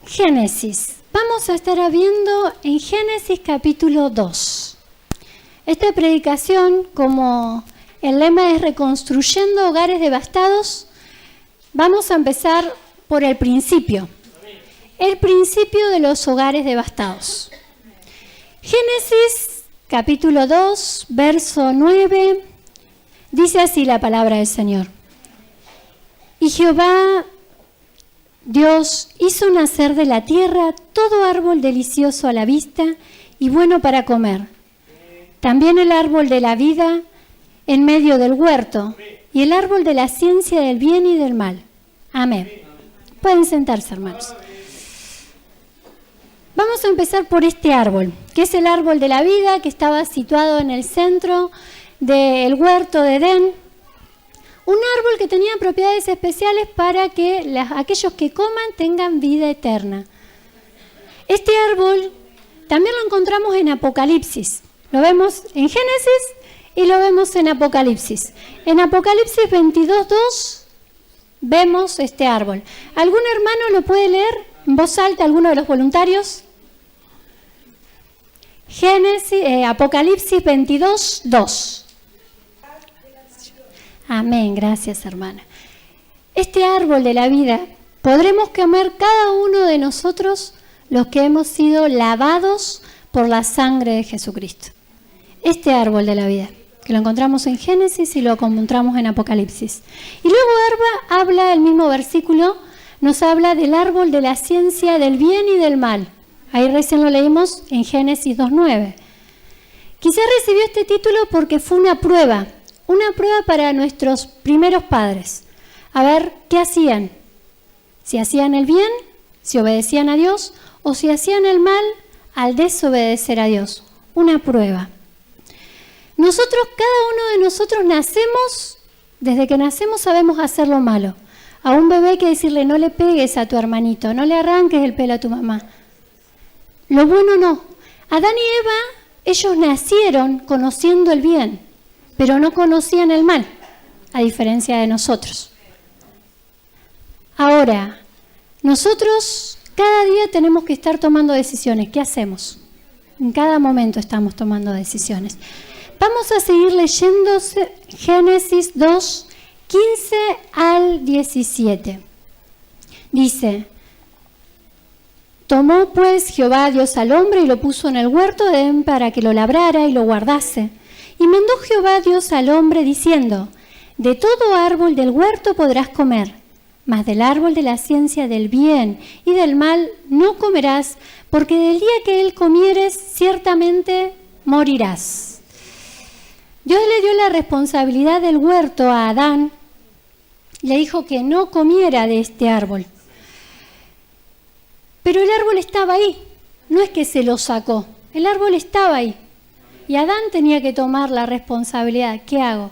Génesis. Vamos a estar viendo en Génesis capítulo 2. Esta predicación, como el lema es reconstruyendo hogares devastados, vamos a empezar por el principio. El principio de los hogares devastados. Génesis capítulo 2, verso 9, dice así la palabra del Señor. Y Jehová Dios hizo nacer de la tierra todo árbol delicioso a la vista y bueno para comer. También el árbol de la vida en medio del huerto y el árbol de la ciencia del bien y del mal. Amén. Pueden sentarse, hermanos. Vamos a empezar por este árbol, que es el árbol de la vida, que estaba situado en el centro del huerto de Edén. Un árbol que tenía propiedades especiales para que aquellos que coman tengan vida eterna. Este árbol también lo encontramos en Apocalipsis. Lo vemos en Génesis y lo vemos en Apocalipsis. En Apocalipsis 22:2 vemos este árbol. ¿Algún hermano lo puede leer en voz alta, alguno de los voluntarios? Apocalipsis 22:2. Amén, gracias hermana. Este árbol de la vida podremos comer cada uno de nosotros los que hemos sido lavados por la sangre de Jesucristo. Este árbol de la vida, que lo encontramos en Génesis y lo encontramos en Apocalipsis. Y luego habla el mismo versículo, nos habla del árbol de la ciencia del bien y del mal. Ahí recién lo leímos en Génesis 2:9. Quizás recibió este título porque fue una prueba para nuestros primeros padres. A ver, ¿qué hacían? Si hacían el bien, si obedecían a Dios, o si hacían el mal al desobedecer a Dios. Una prueba. Nosotros, cada uno de nosotros nacemos, desde que nacemos sabemos hacer lo malo. A un bebé hay que decirle, no le pegues a tu hermanito, no le arranques el pelo a tu mamá. Lo bueno no. Adán y Eva, ellos nacieron conociendo el bien, pero no conocían el mal, a diferencia de nosotros. Ahora, nosotros cada día tenemos que estar tomando decisiones. ¿Qué hacemos? En cada momento estamos tomando decisiones. Vamos a seguir leyendo Génesis 2, 15 al 17. Dice, tomó pues Jehová Dios al hombre y lo puso en el huerto de Edén para que lo labrara y lo guardase. Y mandó Jehová Dios al hombre diciendo, de todo árbol del huerto podrás comer, mas del árbol de la ciencia del bien y del mal no comerás, porque del día que él comieres ciertamente morirás. Dios le dio la responsabilidad del huerto a Adán, le dijo que no comiera de este árbol. Pero el árbol estaba ahí, no es que se lo sacó, el árbol estaba ahí. Y Adán tenía que tomar la responsabilidad. ¿Qué hago?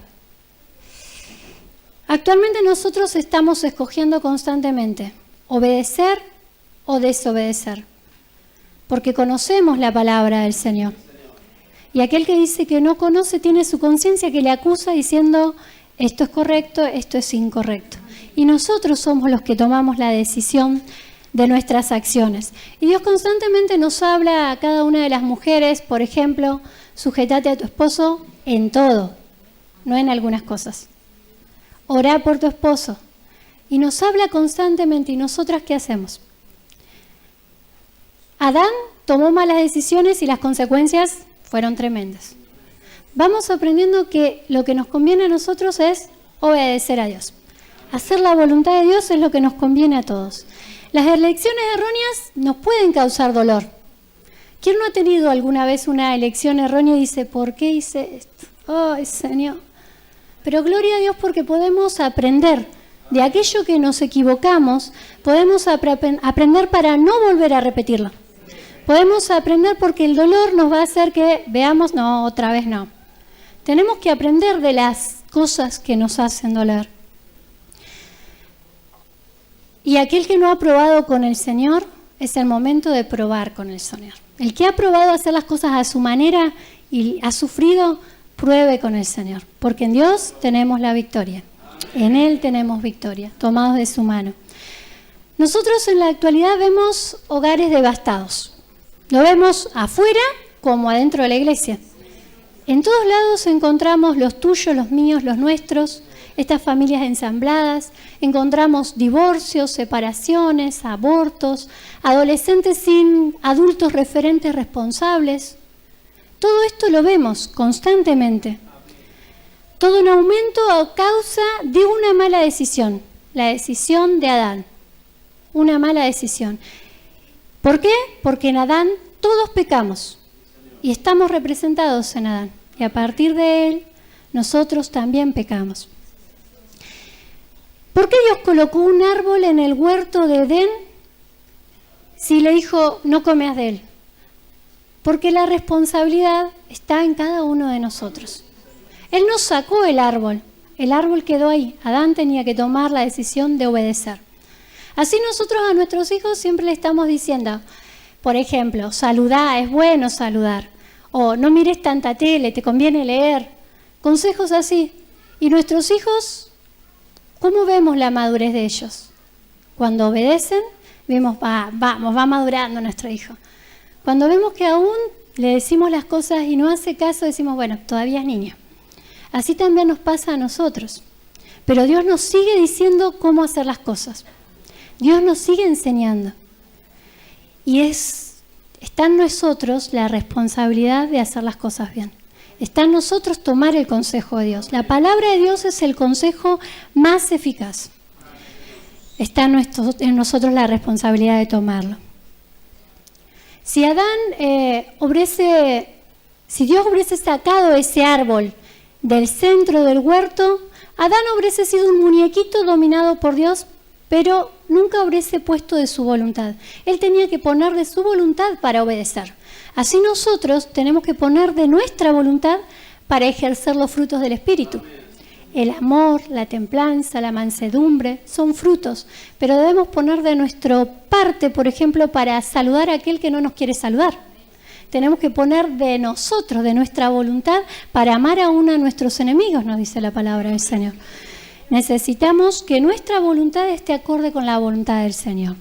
Actualmente nosotros estamos escogiendo constantemente obedecer o desobedecer, porque conocemos la palabra del Señor. Y aquel que dice que no conoce tiene su conciencia que le acusa diciendo esto es correcto, esto es incorrecto. Y nosotros somos los que tomamos la decisión de nuestras acciones. Y Dios constantemente nos habla a cada una de las mujeres, por ejemplo, sujétate a tu esposo en todo, no en algunas cosas. Orá por tu esposo. Y nos habla constantemente. ¿Y nosotras qué hacemos? Adán tomó malas decisiones y las consecuencias fueron tremendas. Vamos aprendiendo que lo que nos conviene a nosotros es obedecer a Dios. Hacer la voluntad de Dios es lo que nos conviene a todos. Las elecciones erróneas nos pueden causar dolor. ¿Quién no ha tenido alguna vez una elección errónea y dice, ¿por qué hice esto? ¡Ay, Señor! Pero gloria a Dios porque podemos aprender de aquello que nos equivocamos, podemos aprender para no volver a repetirlo. Podemos aprender porque el dolor nos va a hacer que veamos, no, otra vez no. Tenemos que aprender de las cosas que nos hacen doler. Y aquel que no ha probado con el Señor, es el momento de probar con el Señor. El que ha probado hacer las cosas a su manera y ha sufrido, pruebe con el Señor. Porque en Dios tenemos la victoria. En Él tenemos victoria, tomados de su mano. Nosotros en la actualidad vemos hogares devastados. Lo vemos afuera como adentro de la iglesia. En todos lados encontramos los tuyos, los míos, los nuestros, estas familias ensambladas. Encontramos divorcios, separaciones, abortos, adolescentes sin adultos referentes responsables. Todo esto lo vemos constantemente. Todo en aumento a causa de una mala decisión, la decisión de Adán. Una mala decisión. ¿Por qué? Porque en Adán todos pecamos y estamos representados en Adán. Y a partir de él, nosotros también pecamos. ¿Por qué Dios colocó un árbol en el huerto de Edén si le dijo no comas de él? Porque la responsabilidad está en cada uno de nosotros. Él no sacó el árbol quedó ahí. Adán tenía que tomar la decisión de obedecer. Así nosotros a nuestros hijos siempre le estamos diciendo, por ejemplo, saludá, es bueno saludar, o no mires tanta tele, te conviene leer, consejos así. Y nuestros hijos, ¿cómo vemos la madurez de ellos? Cuando obedecen, vemos, va madurando nuestro hijo. Cuando vemos que aún le decimos las cosas y no hace caso, decimos, bueno, todavía es niño. Así también nos pasa a nosotros. Pero Dios nos sigue diciendo cómo hacer las cosas. Dios nos sigue enseñando. Y está en nosotros la responsabilidad de hacer las cosas bien. Está en nosotros tomar el consejo de Dios. La palabra de Dios es el consejo más eficaz. Está en nosotros la responsabilidad de tomarlo. Si Dios hubiese sacado ese árbol del centro del huerto, Adán hubiese sido un muñequito dominado por Dios, pero nunca hubiese puesto de su voluntad. Él tenía que poner de su voluntad para obedecer. Así nosotros tenemos que poner de nuestra voluntad para ejercer los frutos del Espíritu. El amor, la templanza, la mansedumbre son frutos, pero debemos poner de nuestra parte, por ejemplo, para saludar a aquel que no nos quiere saludar. Tenemos que poner de nosotros, de nuestra voluntad, para amar aún a nuestros enemigos, nos dice la palabra del Señor. Necesitamos que nuestra voluntad esté acorde con la voluntad del Señor.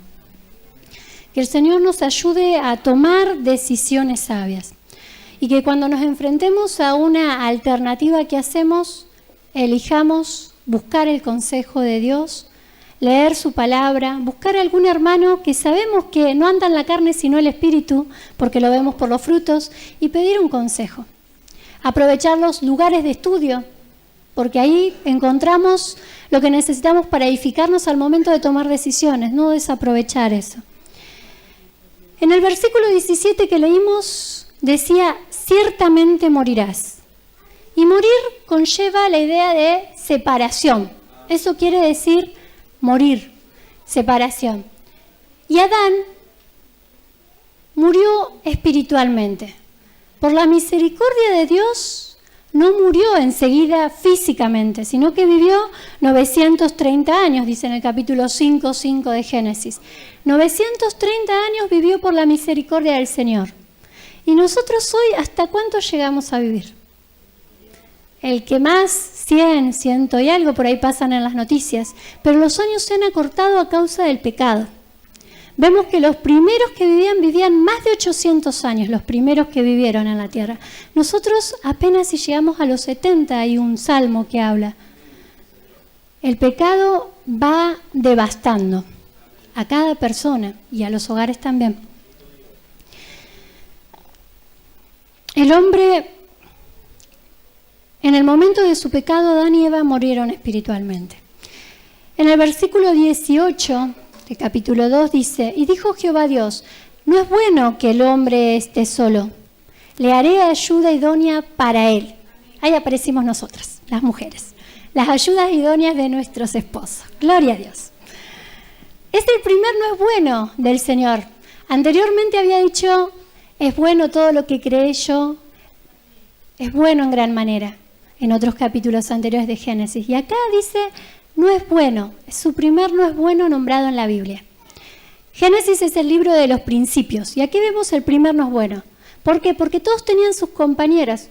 Que el Señor nos ayude a tomar decisiones sabias. Y que cuando nos enfrentemos a una alternativa que hacemos, elijamos buscar el consejo de Dios, leer su palabra, buscar a algún hermano que sabemos que no anda en la carne sino el Espíritu, porque lo vemos por los frutos, y pedir un consejo. Aprovechar los lugares de estudio, porque ahí encontramos lo que necesitamos para edificarnos al momento de tomar decisiones, no desaprovechar eso. En el versículo 17 que leímos decía, ciertamente morirás. Y morir conlleva la idea de separación. Eso quiere decir morir, separación. Y Adán murió espiritualmente. Por la misericordia de Dios, no murió enseguida físicamente, sino que vivió 930 años, dice en el capítulo 5:5 de Génesis. 930 años vivió por la misericordia del Señor. Y nosotros hoy, ¿hasta cuánto llegamos a vivir? El que más, 100 y algo, por ahí pasan en las noticias. Pero los años se han acortado a causa del pecado. Vemos que los primeros que vivían más de 800 años, los primeros que vivieron en la tierra. Nosotros apenas si llegamos a los 70, hay un salmo que habla. El pecado va devastando a cada persona y a los hogares también. El hombre, en el momento de su pecado, Adán y Eva murieron espiritualmente. En el versículo 18 del capítulo 2 dice, y dijo Jehová Dios, no es bueno que el hombre esté solo, le haré ayuda idónea para él. Ahí aparecimos nosotras, las mujeres, las ayudas idóneas de nuestros esposos. Gloria a Dios. Es el primer no es bueno del Señor. Anteriormente había dicho, es bueno todo lo que creé yo, es bueno en gran manera, en otros capítulos anteriores de Génesis. Y acá dice, no es bueno, es su primer no es bueno nombrado en la Biblia. Génesis es el libro de los principios, y aquí vemos el primer no es bueno. ¿Por qué? Porque todos tenían sus compañeras.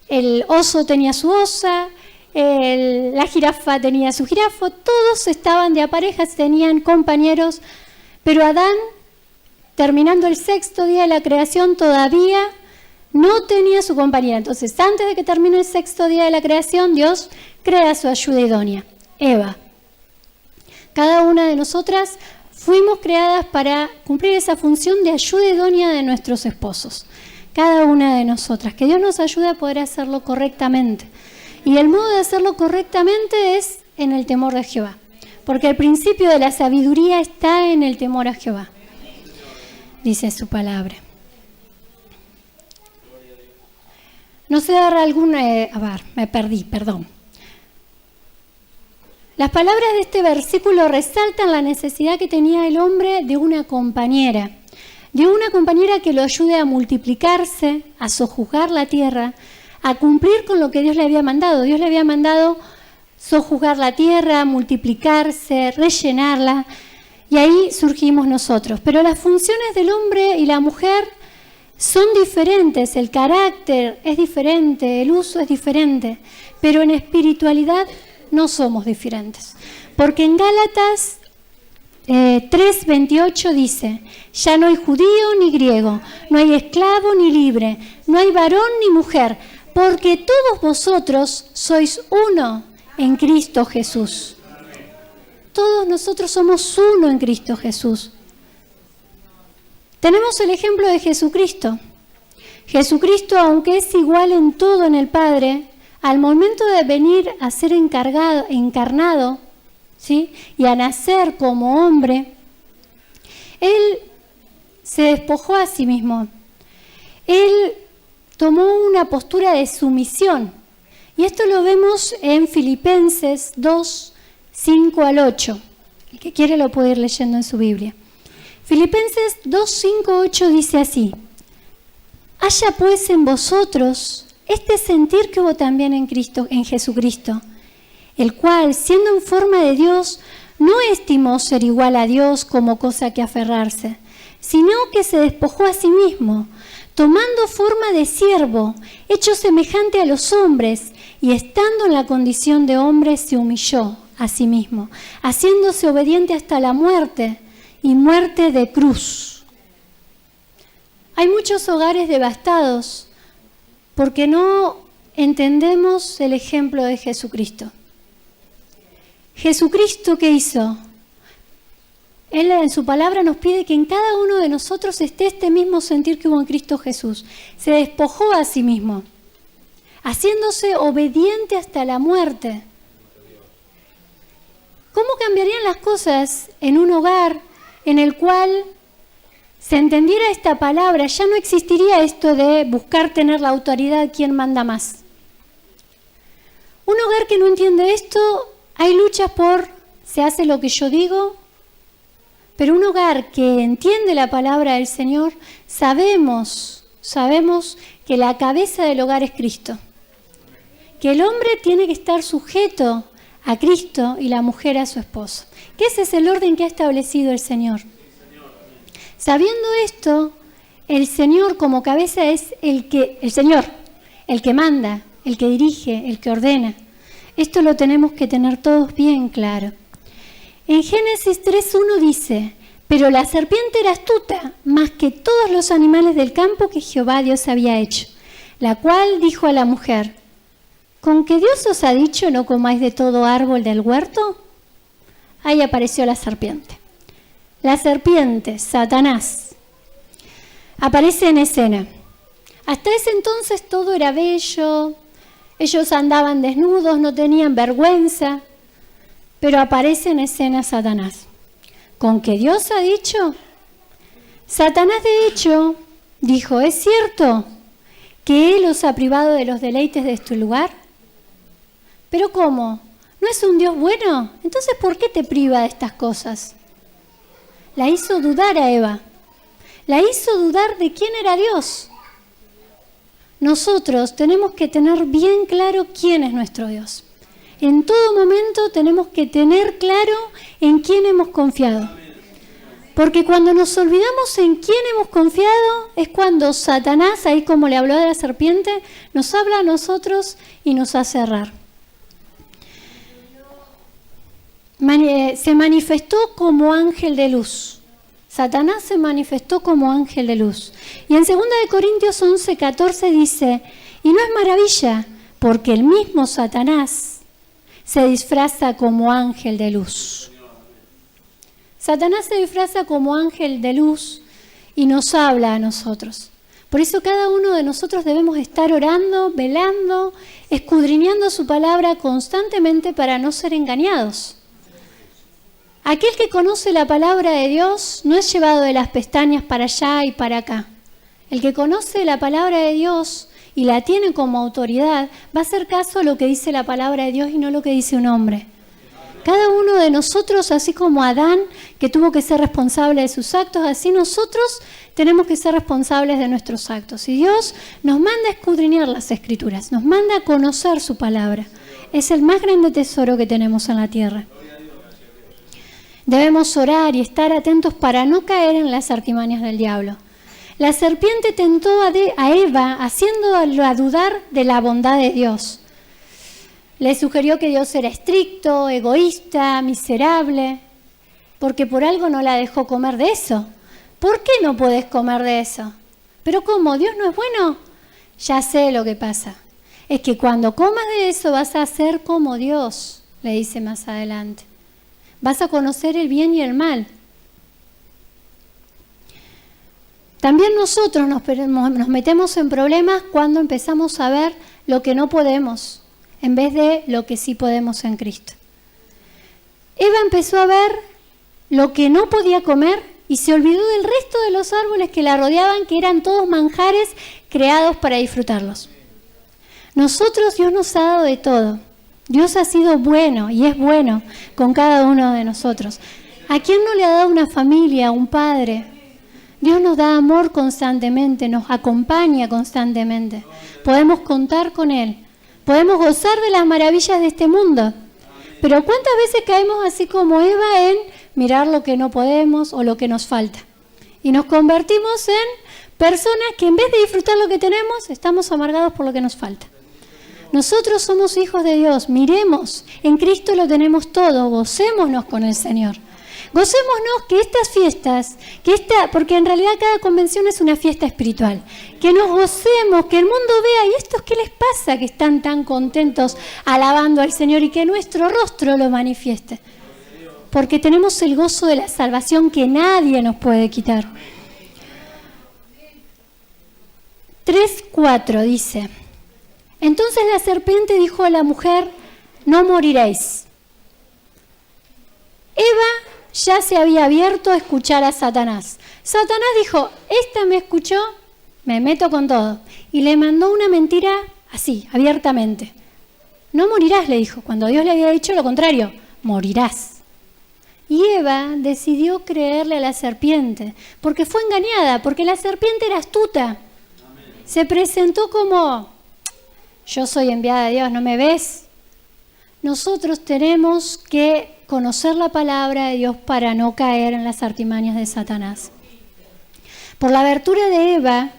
El oso tenía su osa, la jirafa tenía su jirafa, todos estaban de a parejas, tenían compañeros, pero Adán, terminando el 6º día de la creación, todavía no tenía su compañera. Entonces, antes de que termine el 6º día de la creación, Dios crea su ayuda idónea, Eva. Cada una de nosotras fuimos creadas para cumplir esa función de ayuda idónea de nuestros esposos. Cada una de nosotras. Que Dios nos ayude a poder hacerlo correctamente. Y el modo de hacerlo correctamente es en el temor de Jehová. Porque el principio de la sabiduría está en el temor a Jehová. Dice su palabra. No sé dar alguna... me perdí, perdón. Las palabras de este versículo resaltan la necesidad que tenía el hombre de una compañera que lo ayude a multiplicarse, a sojuzgar la tierra, a cumplir con lo que Dios le había mandado. Dios le había mandado sojuzgar la tierra, multiplicarse, rellenarla, y ahí surgimos nosotros. Pero las funciones del hombre y la mujer son diferentes, el carácter es diferente, el uso es diferente, pero en espiritualidad no somos diferentes. Porque en Gálatas 3:28 dice: ya no hay judío ni griego, no hay esclavo ni libre, no hay varón ni mujer, porque todos vosotros sois uno en Cristo Jesús. Todos nosotros somos uno en Cristo Jesús. Tenemos el ejemplo de Jesucristo. Jesucristo, aunque es igual en todo en el Padre, al momento de venir a ser encarnado, ¿sí?, y a nacer como hombre, Él se despojó a sí mismo. Él tomó una postura de sumisión. Y esto lo vemos en Filipenses 2, 5 al 8. El que quiere lo puede ir leyendo en su Biblia. Filipenses 2, 5, 8 dice así: haya pues en vosotros este sentir que hubo también en Jesucristo, el cual, siendo en forma de Dios, no estimó ser igual a Dios como cosa que aferrarse, sino que se despojó a sí mismo, tomando forma de siervo, hecho semejante a los hombres, y estando en la condición de hombre, se humilló a sí mismo, haciéndose obediente hasta la muerte, y muerte de cruz. Hay muchos hogares devastados porque no entendemos el ejemplo de Jesucristo. Jesucristo, ¿qué hizo? Él en su palabra nos pide que en cada uno de nosotros esté este mismo sentir que hubo en Cristo Jesús. Se despojó a sí mismo, haciéndose obediente hasta la muerte. ¿Cómo cambiarían las cosas en un hogar en el cual se entendiera esta palabra? Ya no existiría esto de buscar tener la autoridad, quién manda más. Un hogar que no entiende esto, hay luchas por se hace lo que yo digo, pero un hogar que entiende la palabra del Señor, sabemos que la cabeza del hogar es Cristo. Que el hombre tiene que estar sujeto a Cristo y la mujer a su esposo. Que ese es el orden que ha establecido el Señor. Sabiendo esto, el Señor como cabeza es el que manda, el que dirige, el que ordena. Esto lo tenemos que tener todos bien claro. En Génesis 3:1 dice: pero la serpiente era astuta, más que todos los animales del campo que Jehová Dios había hecho, la cual dijo a la mujer: ¿con que Dios os ha dicho no comáis de todo árbol del huerto? Ahí apareció la serpiente. La serpiente, Satanás, aparece en escena. Hasta ese entonces todo era bello, ellos andaban desnudos, no tenían vergüenza, pero aparece en escena Satanás. ¿Con que Dios ha dicho? Satanás, de hecho, dijo: ¿es cierto que Él os ha privado de los deleites de este lugar? ¿Pero cómo? ¿No es un Dios bueno? Entonces, ¿por qué te priva de estas cosas? La hizo dudar a Eva. La hizo dudar de quién era Dios. Nosotros tenemos que tener bien claro quién es nuestro Dios. En todo momento tenemos que tener claro en quién hemos confiado. Porque cuando nos olvidamos en quién hemos confiado, es cuando Satanás, ahí como le habló de la serpiente, nos habla a nosotros y nos hace errar. se manifestó como ángel de luz. Satanás se manifestó como ángel de luz. Y en 2 Corintios 11:14 dice, y no es maravilla, porque el mismo Satanás se disfraza como ángel de luz. Satanás se disfraza como ángel de luz y nos habla a nosotros. Por eso cada uno de nosotros debemos estar orando, velando, escudriñando su palabra constantemente para no ser engañados. Aquel que conoce la palabra de Dios no es llevado de las pestañas para allá y para acá. El que conoce la palabra de Dios y la tiene como autoridad va a hacer caso a lo que dice la palabra de Dios y no lo que dice un hombre. Cada uno de nosotros, así como Adán, que tuvo que ser responsable de sus actos, así nosotros tenemos que ser responsables de nuestros actos. Y Dios nos manda a escudriñar las Escrituras, nos manda a conocer su palabra. Es el más grande tesoro que tenemos en la tierra. Debemos orar y estar atentos para no caer en las artimañas del diablo. La serpiente tentó a Eva, haciéndola dudar de la bondad de Dios. Le sugirió que Dios era estricto, egoísta, miserable, porque por algo no la dejó comer de eso. ¿Por qué no podés comer de eso? ¿Pero cómo? ¿Dios no es bueno? Ya sé lo que pasa. Es que cuando comas de eso vas a ser como Dios, le dice más adelante. Vas a conocer el bien y el mal. También nosotros nos metemos en problemas cuando empezamos a ver lo que no podemos, en vez de lo que sí podemos en Cristo. Eva empezó a ver lo que no podía comer y se olvidó del resto de los árboles que la rodeaban, que eran todos manjares creados para disfrutarlos. Nosotros, Dios nos ha dado de todo. Dios ha sido bueno y es bueno con cada uno de nosotros. ¿A quién no le ha dado una familia, un padre? Dios nos da amor constantemente, nos acompaña constantemente. Podemos contar con Él. Podemos gozar de las maravillas de este mundo. Pero ¿cuántas veces caemos así como Eva en mirar lo que no podemos o lo que nos falta? Y nos convertimos en personas que en vez de disfrutar lo que tenemos, estamos amargados por lo que nos falta. Nosotros somos hijos de Dios, miremos, en Cristo lo tenemos todo, gocémonos con el Señor. Gocémonos que estas fiestas, porque en realidad cada convención es una fiesta espiritual, que nos gocemos, que el mundo vea, ¿y estos qué les pasa que están tan contentos alabando al Señor y que nuestro rostro lo manifieste? Porque tenemos el gozo de la salvación que nadie nos puede quitar. 3:4 dice, entonces la serpiente dijo a la mujer, no moriréis. Eva ya se había abierto a escuchar a Satanás. Satanás dijo, esta me escuchó, me meto con todo. Y le mandó una mentira así, abiertamente. No morirás, le dijo, cuando Dios le había dicho lo contrario, morirás. Y Eva decidió creerle a la serpiente, porque fue engañada, porque la serpiente era astuta. Se presentó como, yo soy enviada de Dios, ¿no me ves? Nosotros tenemos que conocer la palabra de Dios para no caer en las artimañas de Satanás. Por la abertura de Eva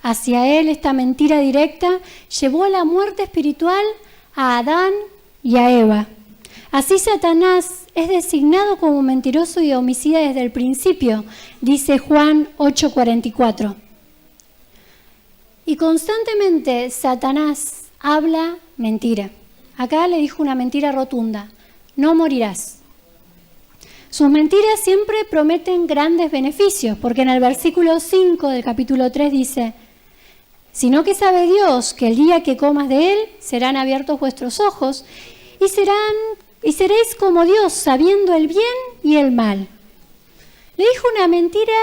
hacia él, esta mentira directa llevó a la muerte espiritual a Adán y a Eva. Así Satanás es designado como mentiroso y homicida desde el principio, dice Juan 8:44. Y constantemente Satanás habla mentira. Acá le dijo una mentira rotunda. No morirás. Sus mentiras siempre prometen grandes beneficios, porque en el versículo 5 del capítulo 3 dice, sino que sabe Dios que el día que comas de él serán abiertos vuestros ojos y seréis como Dios, sabiendo el bien y el mal. Le dijo una mentira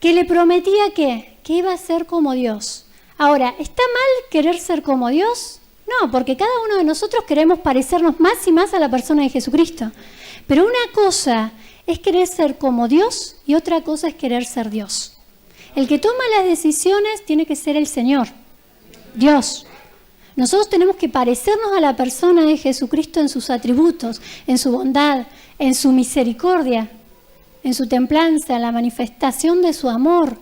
que le prometía que iba a ser como Dios. Ahora, ¿está mal querer ser como Dios? No, porque cada uno de nosotros queremos parecernos más y más a la persona de Jesucristo. Pero una cosa es querer ser como Dios y otra cosa es querer ser Dios. El que toma las decisiones tiene que ser el Señor, Dios. Nosotros tenemos que parecernos a la persona de Jesucristo en sus atributos, en su bondad, en su misericordia, en su templanza, en la manifestación de su amor.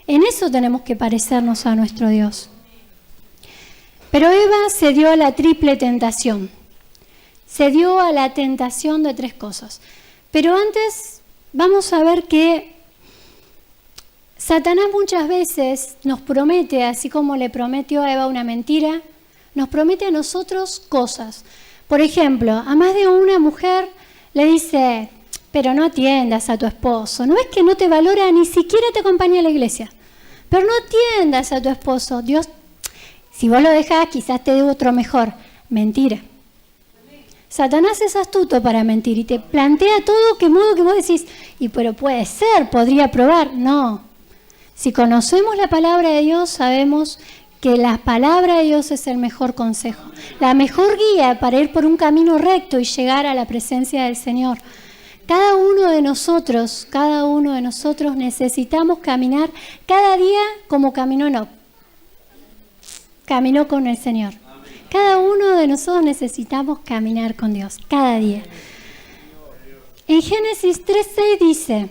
En eso tenemos que parecernos a nuestro Dios. Pero Eva cedió a la triple tentación. se dio a la tentación de 3 cosas. Pero antes vamos a ver que Satanás muchas veces nos promete, así como le prometió a Eva una mentira, nos promete a nosotros cosas. Por ejemplo, a más de una mujer le dice, pero no atiendas a tu esposo, ¿no ves que no te valora, ni siquiera te acompaña a la iglesia? Pero no atiendas a tu esposo, Dios, si vos lo dejás, quizás te dé otro mejor. Mentira. Satanás es astuto para mentir y te plantea todo que modo que vos decís, pero puede ser, podría probar. No. Si conocemos la palabra de Dios, sabemos que la palabra de Dios es el mejor consejo, la mejor guía para ir por un camino recto y llegar a la presencia del Señor. Cada uno de nosotros necesitamos caminar cada día como caminó Enoc. Caminó con el Señor. Cada uno de nosotros necesitamos caminar con Dios, cada día. En Génesis 3:6 dice,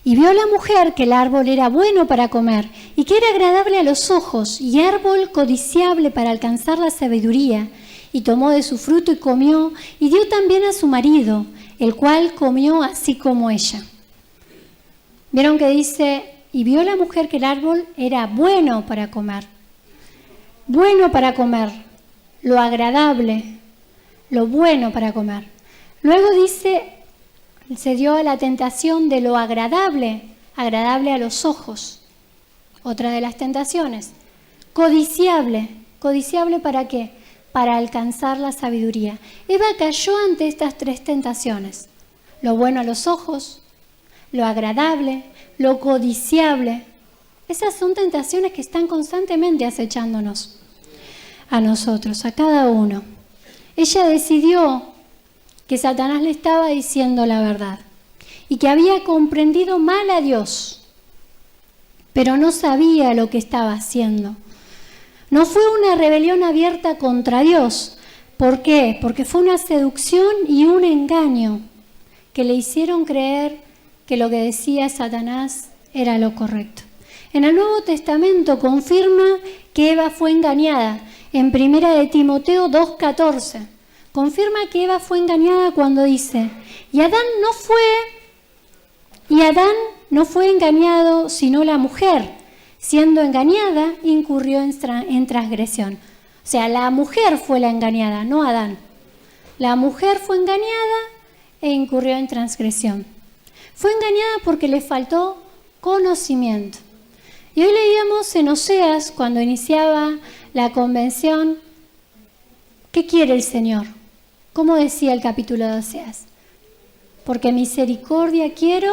y vio la mujer que el árbol era bueno para comer, y que era agradable a los ojos, y árbol codiciable para alcanzar la sabiduría, y tomó de su fruto y comió, y dio también a su marido, el cual comió así como ella. ¿Vieron que dice, y vio la mujer que el árbol era bueno para comer? Bueno para comer, lo agradable, lo bueno para comer. Luego dice, se dio a la tentación de lo agradable, agradable a los ojos. Otra de las tentaciones. Codiciable. ¿Codiciable para qué? Para alcanzar la sabiduría. Eva cayó ante estas 3 tentaciones. Lo bueno a los ojos, lo agradable, lo codiciable. Esas son tentaciones que están constantemente acechándonos a nosotros, a cada uno. Ella decidió que Satanás le estaba diciendo la verdad y que había comprendido mal a Dios, pero no sabía lo que estaba haciendo. No fue una rebelión abierta contra Dios. ¿Por qué? Porque fue una seducción y un engaño que le hicieron creer que lo que decía Satanás era lo correcto. En el Nuevo Testamento confirma que Eva fue engañada. En 1 Timoteo 2:14 confirma que Eva fue engañada cuando dice, y Adán no fue engañado sino la mujer, siendo engañada incurrió en transgresión. O sea, la mujer fue la engañada, no Adán. La mujer fue engañada e incurrió en transgresión. Fue engañada porque le faltó conocimiento. Y hoy leíamos en Oseas, cuando iniciaba la convención, ¿qué quiere el Señor? ¿Cómo decía el capítulo de Oseas? Porque misericordia quiero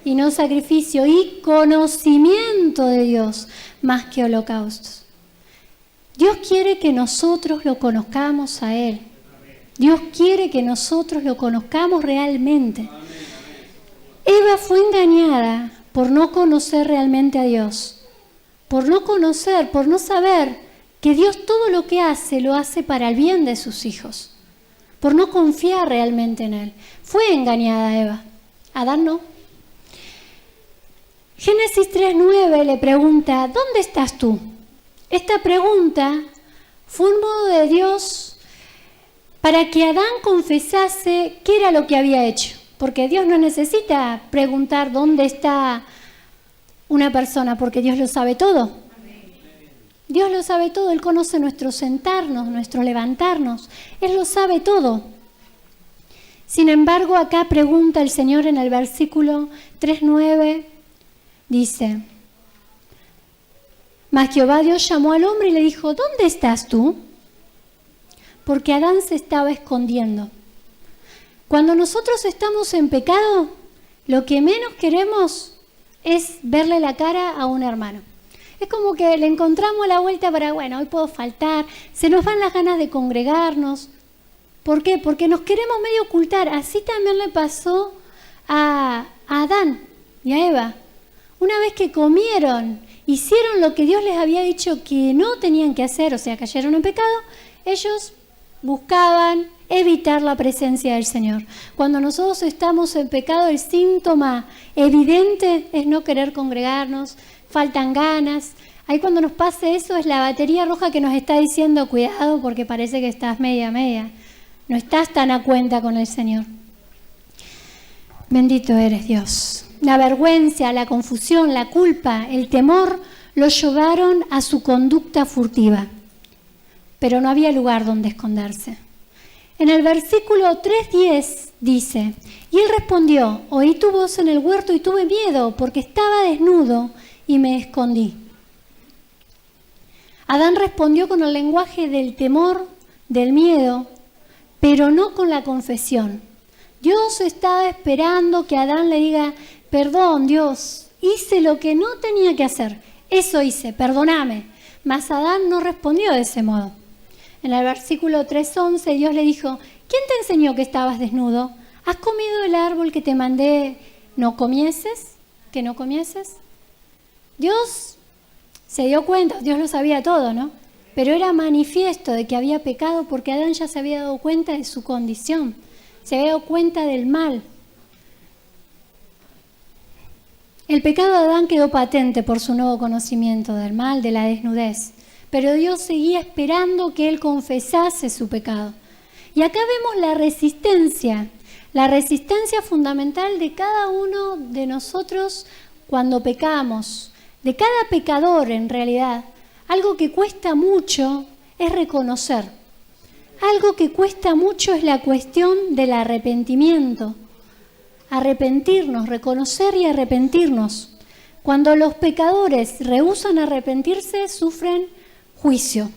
y no sacrificio, y conocimiento de Dios más que holocaustos. Dios quiere que nosotros lo conozcamos a Él. Dios quiere que nosotros lo conozcamos realmente. Eva fue engañada por no conocer realmente a Dios, por no conocer, por no saber que Dios todo lo que hace, lo hace para el bien de sus hijos, por no confiar realmente en Él. Fue engañada Eva, Adán no. Génesis 3:9 le pregunta, ¿dónde estás tú? Esta pregunta fue un modo de Dios para que Adán confesase qué era lo que había hecho. Porque Dios no necesita preguntar dónde está una persona, porque Dios lo sabe todo. Dios lo sabe todo, Él conoce nuestro sentarnos, nuestro levantarnos, Él lo sabe todo. Sin embargo, acá pregunta el Señor en el versículo 3:9, dice, mas Jehová Dios llamó al hombre y le dijo, ¿dónde estás tú? Porque Adán se estaba escondiendo. Cuando nosotros estamos en pecado, lo que menos queremos es verle la cara a un hermano. Es como que le encontramos la vuelta para, bueno, hoy puedo faltar, se nos van las ganas de congregarnos. ¿Por qué? Porque nos queremos medio ocultar. Así también le pasó a Adán y a Eva. Una vez que comieron, hicieron lo que Dios les había dicho que no tenían que hacer, o sea, cayeron en pecado, ellos buscaban evitar la presencia del Señor. Cuando nosotros estamos en pecado, el síntoma evidente es no querer congregarnos, faltan ganas, Ahí cuando nos pase eso es la batería roja que nos está diciendo cuidado porque parece que estás media. No estás tan a cuenta con el Señor. Bendito eres, Dios. La vergüenza, la confusión, la culpa, el temor lo llevaron a su conducta furtiva. Pero no había lugar donde esconderse. En el versículo 3:10 dice, y él respondió, oí tu voz en el huerto y tuve miedo porque estaba desnudo y me escondí. Adán respondió con el lenguaje del temor, del miedo, pero no con la confesión. Dios estaba esperando que Adán le diga, perdón Dios, hice lo que no tenía que hacer, eso hice, perdóname. Mas Adán no respondió de ese modo. En el versículo 3:11 Dios le dijo, ¿quién te enseñó que estabas desnudo? ¿Has comido del árbol que te mandé que no comieses? Dios se dio cuenta, Dios lo sabía todo, ¿no? Pero era manifiesto de que había pecado porque Adán ya se había dado cuenta de su condición, se había dado cuenta del mal. El pecado de Adán quedó patente por su nuevo conocimiento del mal, de la desnudez, pero Dios seguía esperando que él confesase su pecado. Y acá vemos la resistencia fundamental de cada uno de nosotros cuando pecamos, de cada pecador en realidad. Algo que cuesta mucho es reconocer. Algo que cuesta mucho es la cuestión del arrepentimiento. Arrepentirnos, reconocer y arrepentirnos. Cuando los pecadores rehúsan arrepentirse, sufren juicio.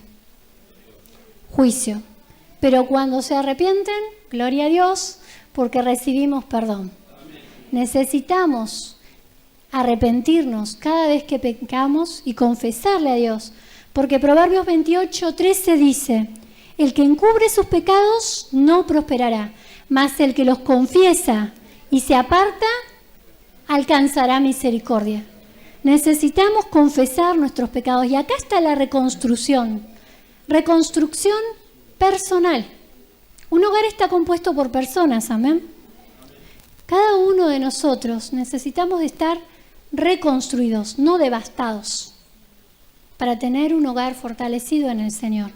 Pero cuando se arrepienten, gloria a Dios, porque recibimos perdón. Necesitamos arrepentirnos cada vez que pecamos y confesarle a Dios. Porque Proverbios 28:13 dice, el que encubre sus pecados no prosperará, mas el que los confiesa y se aparta, alcanzará misericordia. Necesitamos confesar nuestros pecados. Y acá está la reconstrucción. Reconstrucción personal. Un hogar está compuesto por personas, amén. Cada uno de nosotros necesitamos estar reconstruidos, no devastados, para tener un hogar fortalecido en el Señor.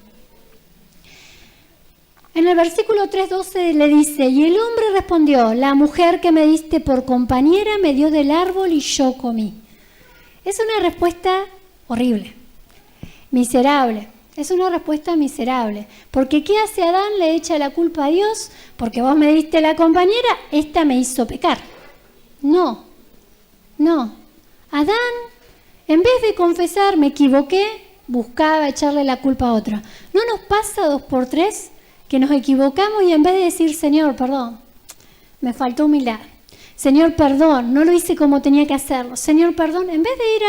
En el versículo 3:12 le dice, y el hombre respondió, la mujer que me diste por compañera me dio del árbol y yo comí. Es una respuesta horrible, miserable. Es una respuesta miserable. Porque ¿qué hace Adán? Le echa la culpa a Dios. Porque vos me diste la compañera, esta me hizo pecar. No. Adán, en vez de confesar, me equivoqué, buscaba echarle la culpa a otra. ¿No nos pasa 2x3 que nos equivocamos y en vez de decir, Señor, perdón, me faltó humildad. Señor, perdón, no lo hice como tenía que hacerlo. Señor, perdón, en vez de ir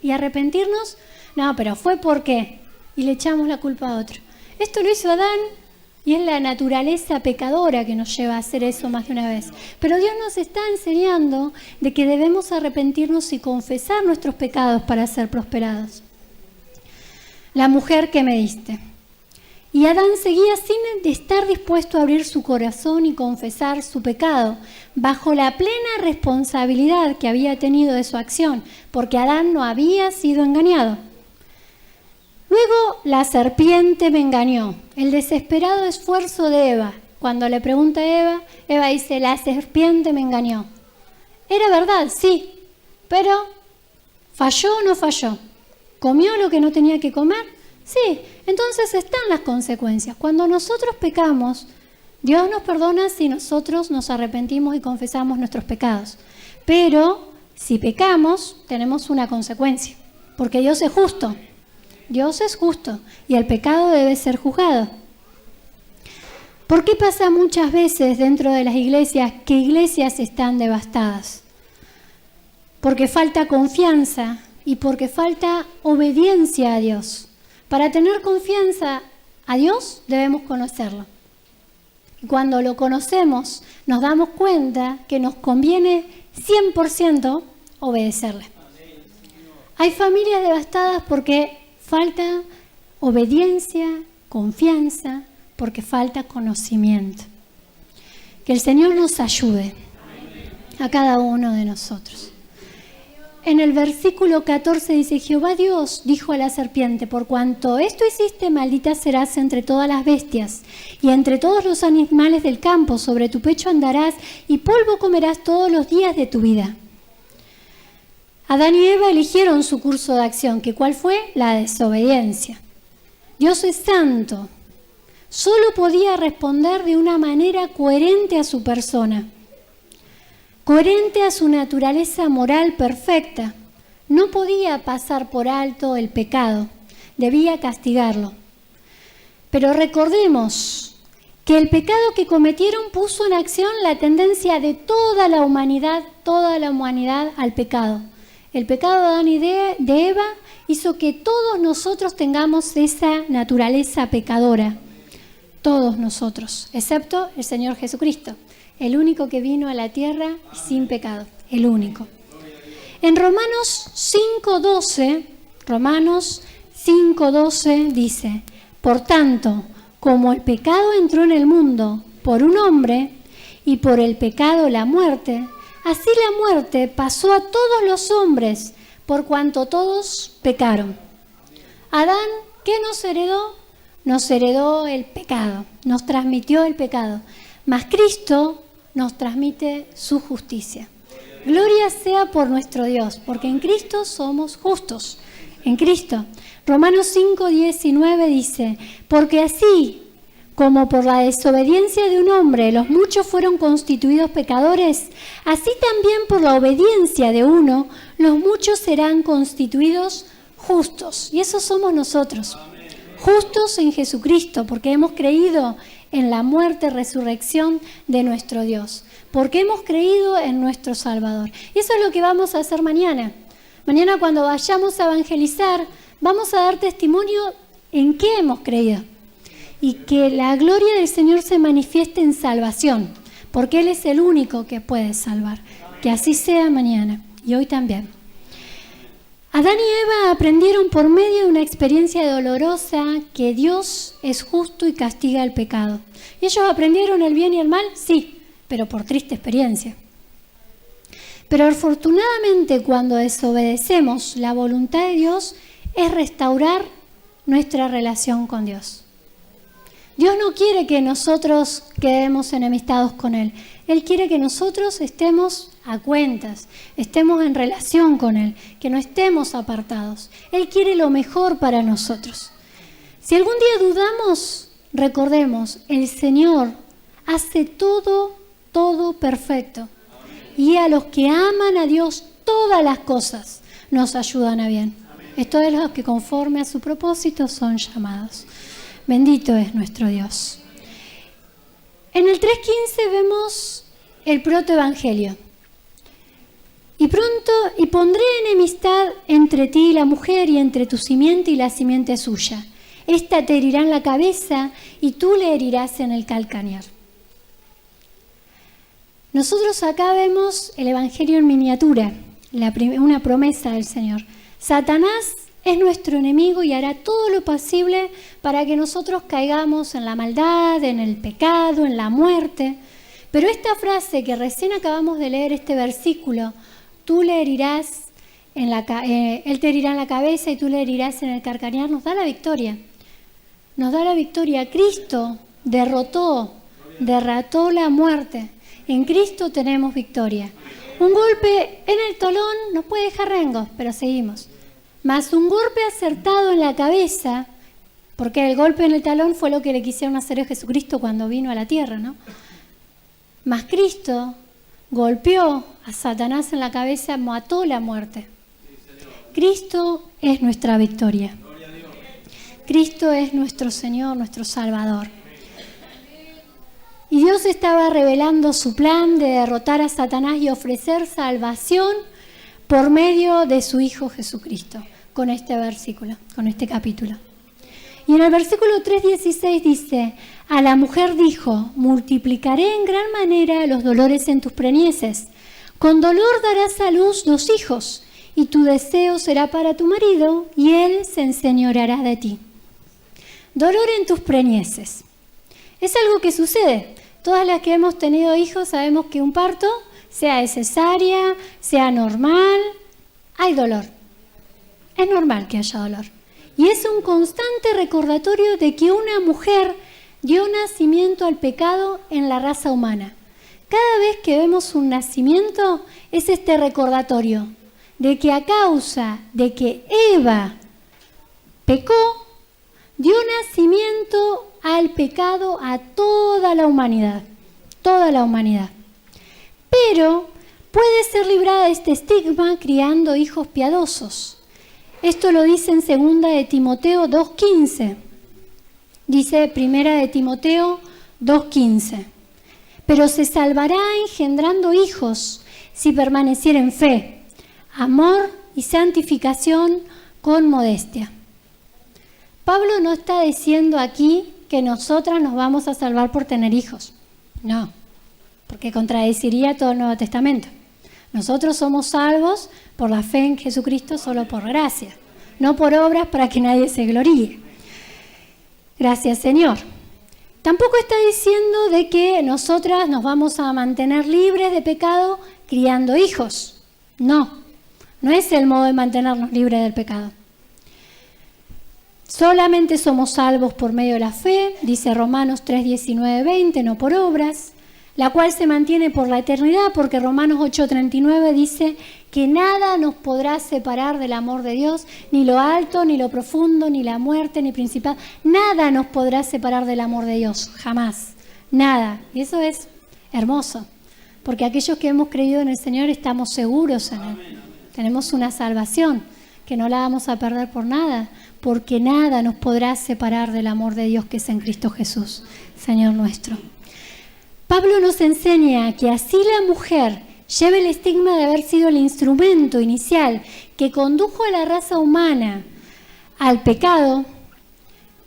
y arrepentirnos, no, pero fue porque... y le echamos la culpa a otro. Esto lo hizo Adán y es la naturaleza pecadora que nos lleva a hacer eso más de una vez. Pero Dios nos está enseñando de que debemos arrepentirnos y confesar nuestros pecados para ser prosperados. La mujer que me diste. Y Adán seguía sin estar dispuesto a abrir su corazón y confesar su pecado, bajo la plena responsabilidad que había tenido de su acción, porque Adán no había sido engañado. Luego la serpiente me engañó, el desesperado esfuerzo de Eva. Cuando le pregunta a Eva dice, la serpiente me engañó. Era verdad, sí, pero ¿falló o no falló? ¿Comió lo que no tenía que comer? Sí, entonces están las consecuencias. Cuando nosotros pecamos, Dios nos perdona si nosotros nos arrepentimos y confesamos nuestros pecados. Pero si pecamos, tenemos una consecuencia, porque Dios es justo. Dios es justo y el pecado debe ser juzgado. ¿Por qué pasa muchas veces dentro de las iglesias que iglesias están devastadas? Porque falta confianza y porque falta obediencia a Dios. Para tener confianza a Dios debemos conocerlo. Y cuando lo conocemos nos damos cuenta que nos conviene 100% obedecerle. Hay familias devastadas porque falta obediencia, confianza, porque falta conocimiento. Que el Señor nos ayude a cada uno de nosotros. en el versículo 14 dice, Jehová Dios dijo a la serpiente, por cuanto esto hiciste, maldita serás entre todas las bestias y entre todos los animales del campo, sobre tu pecho andarás y polvo comerás todos los días de tu vida. Adán y Eva eligieron su curso de acción, que ¿cuál fue? La desobediencia. Dios es santo. Solo podía responder de una manera coherente a su persona, coherente a su naturaleza moral perfecta. No podía pasar por alto el pecado, debía castigarlo. Pero recordemos que el pecado que cometieron puso en acción la tendencia de toda la humanidad al pecado. El pecado de Adán y de Eva hizo que todos nosotros tengamos esa naturaleza pecadora. Todos nosotros, excepto el Señor Jesucristo, el único que vino a la tierra sin pecado, el único. En Romanos 5:12 dice, por tanto, como el pecado entró en el mundo por un hombre y por el pecado la muerte, así la muerte pasó a todos los hombres por cuanto todos pecaron. Adán, ¿qué nos heredó? Nos heredó el pecado, nos transmitió el pecado, mas Cristo nos transmite su justicia. Gloria sea por nuestro Dios, porque en Cristo somos justos, en Cristo. Romanos 5:19 dice, porque así como por la desobediencia de un hombre los muchos fueron constituidos pecadores, así también por la obediencia de uno los muchos serán constituidos justos. Y eso somos nosotros. Justos en Jesucristo, porque hemos creído en la muerte, resurrección de nuestro Dios, porque hemos creído en nuestro Salvador. Y eso es lo que vamos a hacer mañana. Mañana cuando vayamos a evangelizar, vamos a dar testimonio en qué hemos creído. Y que la gloria del Señor se manifieste en salvación, porque Él es el único que puede salvar. Que así sea mañana y hoy también. Adán y Eva aprendieron por medio de una experiencia dolorosa que Dios es justo y castiga el pecado. ¿Y ellos aprendieron el bien y el mal? Sí, pero por triste experiencia. Pero afortunadamente cuando desobedecemos, la voluntad de Dios es restaurar nuestra relación con Dios. Dios no quiere que nosotros quedemos enemistados con Él. Él quiere que nosotros estemos a cuentas, estemos en relación con Él, que no estemos apartados. Él quiere lo mejor para nosotros. Si algún día dudamos, recordemos, el Señor hace todo perfecto. Y a los que aman a Dios, todas las cosas nos ayudan a bien. Esto es los que conforme a su propósito son llamados. Bendito es nuestro Dios. En el 3:15 vemos el protoevangelio. Y pondré enemistad entre ti y la mujer, y entre tu simiente y la simiente suya. Esta te herirá en la cabeza, y tú le herirás en el calcañar. Nosotros acá vemos el evangelio en miniatura, una promesa del Señor. Satanás es nuestro enemigo y hará todo lo posible para que nosotros caigamos en la maldad, en el pecado, en la muerte. Pero esta frase que recién acabamos de leer, este versículo, tú le herirás él te herirá en la cabeza y tú le herirás en el calcañar, nos da la victoria. Nos da la victoria. Cristo derrotó la muerte. En Cristo tenemos victoria. Un golpe en el talón nos puede dejar rengos, pero seguimos. Más un golpe acertado en la cabeza, porque el golpe en el talón fue lo que le quisieron hacer a Jesucristo cuando vino a la tierra, ¿no? Más Cristo golpeó a Satanás en la cabeza, mató la muerte. Cristo es nuestra victoria. Cristo es nuestro Señor, nuestro Salvador. Y Dios estaba revelando su plan de derrotar a Satanás y ofrecer salvación por medio de su Hijo Jesucristo, con este versículo, con este capítulo. Y en el versículo 3:16 dice, a la mujer dijo, multiplicaré en gran manera los dolores en tus preñeces. Con dolor darás a luz 2 hijos, y tu deseo será para tu marido, y él se enseñoreará de ti. Dolor en tus preñeces. Es algo que sucede. Todas las que hemos tenido hijos sabemos que un parto, sea de cesárea, sea normal, hay dolor. Es normal que haya dolor. Y es un constante recordatorio de que una mujer dio nacimiento al pecado en la raza humana. Cada vez que vemos un nacimiento es este recordatorio de que a causa de que Eva pecó, dio nacimiento al pecado a toda la humanidad. Toda la humanidad. Pero puede ser librada de este estigma criando hijos piadosos. Esto lo dice en 2 de Timoteo 2:15. Dice 1 de Timoteo 2:15. Pero se salvará engendrando hijos si permaneciera en fe, amor y santificación con modestia. Pablo no está diciendo aquí que nosotras nos vamos a salvar por tener hijos. No, porque contradeciría todo el Nuevo Testamento. Nosotros somos salvos por la fe en Jesucristo solo por gracia, no por obras para que nadie se gloríe. Gracias, Señor. Tampoco está diciendo de que nosotras nos vamos a mantener libres de pecado criando hijos. No, no es el modo de mantenernos libres del pecado. Solamente somos salvos por medio de la fe, dice Romanos 3:19-20, no por obras, la cual se mantiene por la eternidad, porque Romanos 8:39 dice que nada nos podrá separar del amor de Dios, ni lo alto, ni lo profundo, ni la muerte, ni principado. Nada nos podrá separar del amor de Dios, jamás, nada. Y eso es hermoso, porque aquellos que hemos creído en el Señor estamos seguros en Él. Tenemos una salvación que no la vamos a perder por nada, porque nada nos podrá separar del amor de Dios que es en Cristo Jesús, Señor nuestro. Pablo nos enseña que así la mujer lleva el estigma de haber sido el instrumento inicial que condujo a la raza humana al pecado.